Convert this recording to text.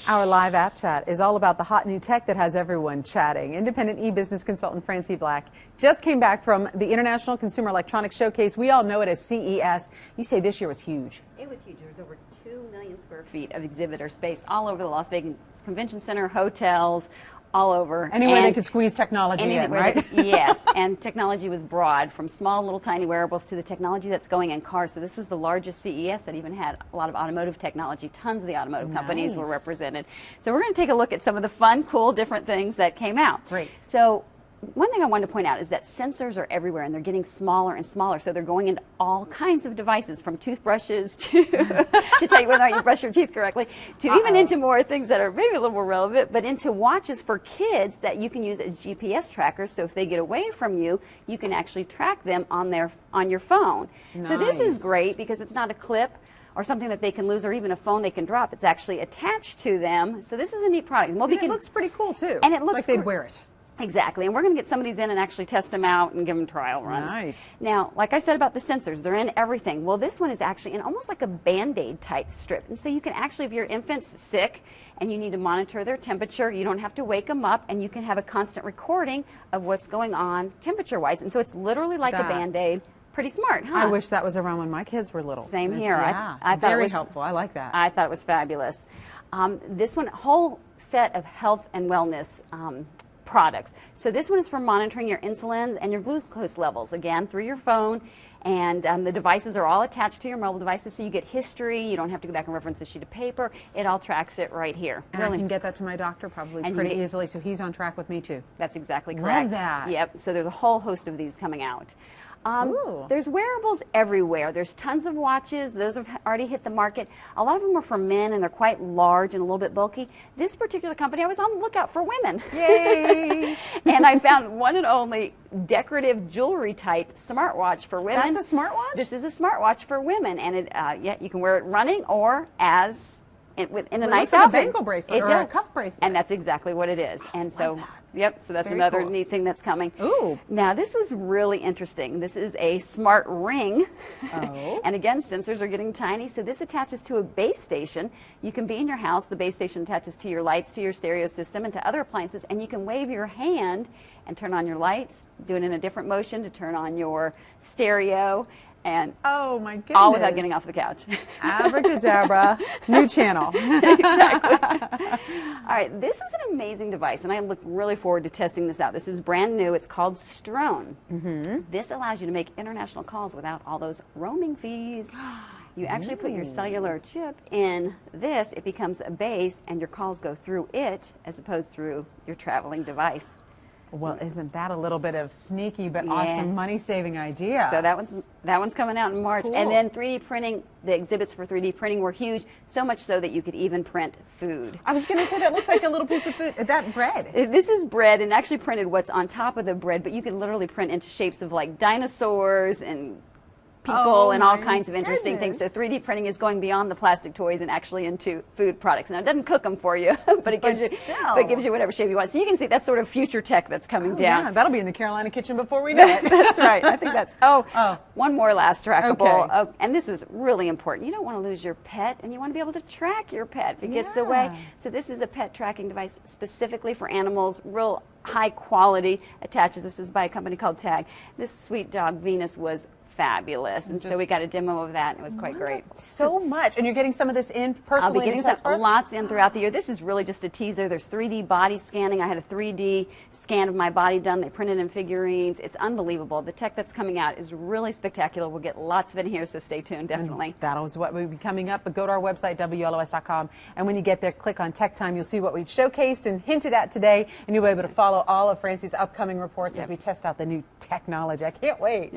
Our live app chat is all about the hot new tech that has everyone chatting. Independent e-business consultant Francie Black just came back from the International Consumer Electronics Showcase. We all know it as CES. You say this year was huge. It was huge. There was over 2 million square feet of exhibitor space all over the Las Vegas Convention Center, hotels, all over. Anywhere they could squeeze technology in, right? Yes, and technology was broad, from small little tiny wearables to the technology that's going in cars. So this was the largest CES that even had a lot of automotive technology. Tons of the automotive companies were represented. So we're going to take a look at some of the fun, cool, different things that came out. Great. So one thing I wanted to point out is that sensors are everywhere, and they're getting smaller and smaller. So they're going into all kinds of devices, from toothbrushes to to tell you whether or not you brush your teeth correctly, to even into more things that are maybe a little more relevant, but into watches for kids that you can use as GPS trackers. So if they get away from you, you can actually track them on your phone. Nice. So this is great because it's not a clip or something that they can lose, or even a phone they can drop. It's actually attached to them. So this is a neat product. And it looks pretty cool too. And it looks like they'd wear it. Exactly, and we're going to get some of these in and actually test them out and give them trial runs. Nice. Now, like I said about the sensors, they're in everything. Well, this one is actually in almost like a Band-Aid type strip. And so you can actually, if your infant's sick and you need to monitor their temperature, you don't have to wake them up, and you can have a constant recording of what's going on temperature-wise. And so it's literally like a Band-Aid. Pretty smart, huh? I wish that was around when my kids were little. Same here. Yeah, I thought very it was helpful. I like that. I thought it was fabulous. This one, whole set of health and wellness products. So this one is for monitoring your insulin and your glucose levels, again, through your phone. And the devices are all attached to your mobile devices, so you get history. You don't have to go back and reference a sheet of paper. It all tracks it right here. And I can get that to my doctor probably pretty easily, so he's on track with me too. That's exactly correct. Love that. Yep. So there's a whole host of these coming out. There's wearables everywhere. There's tons of watches. Those have already hit the market. A lot of them are for men, and they're quite large and a little bit bulky. This particular company, I was on the lookout for women. Yay! And I found one and only decorative jewelry type smartwatch for women. That's a smartwatch? This is a smartwatch for women, and it, yeah, you can wear it running or as in a nice outfit. Like a ankle bracelet or a cuff bracelet. And that's exactly what it is. And so, yep, so that's another neat thing that's coming. Ooh. Now, this was really interesting. This is a smart ring. Oh. And again, sensors are getting tiny. So this attaches to a base station. You can be in your house. The base station attaches to your lights, to your stereo system, and to other appliances. And you can wave your hand and turn on your lights, do it in a different motion to turn on your stereo. And oh my goodness. All without getting off the couch. Abracadabra. New channel. Exactly. All right, this is an amazing device, and I look really forward to testing this out. This is brand new. It's called Strone. This allows you to make international calls without all those roaming fees. You actually put your cellular chip in this. It becomes a base, and your calls go through it as opposed through your traveling device. Well, isn't that a little bit of sneaky but awesome money-saving idea? So that one's coming out in March. Cool. And then 3D printing, the exhibits for 3D printing were huge, so much so that you could even print food. I was going to say, that looks like a little piece of food. That bread. This is bread, and actually printed what's on top of the bread, but you can literally print into shapes of like dinosaurs and people and all kinds of interesting things. So 3D printing is going beyond the plastic toys and actually into food products. Now, it doesn't cook them for you, but it gives you whatever shape you want. So you can see that's sort of future tech that's coming down. Yeah, that'll be in the Carolina kitchen before we know it. That's right. I think that's, one more last trackable. Okay. And this is really important. You don't want to lose your pet, and you want to be able to track your pet if it gets away. So this is a pet tracking device specifically for animals, real high quality, attaches. This is by a company called Tag. This sweet dog, Venus, was fabulous, and so we got a demo of that, and it was quite great. So much, and you're getting some of this in personally. I'll be getting lots in throughout the year. This is really just a teaser. There's 3D body scanning. I had a 3D scan of my body done. They printed in figurines. It's unbelievable. The tech that's coming out is really spectacular. We'll get lots of it here, so stay tuned, definitely. And that is what will be coming up, but go to our website, WLOS.com, and when you get there, click on Tech Time. You'll see what we've showcased and hinted at today, and you'll be able to follow all of Francie's upcoming reports as we test out the new technology. I can't wait.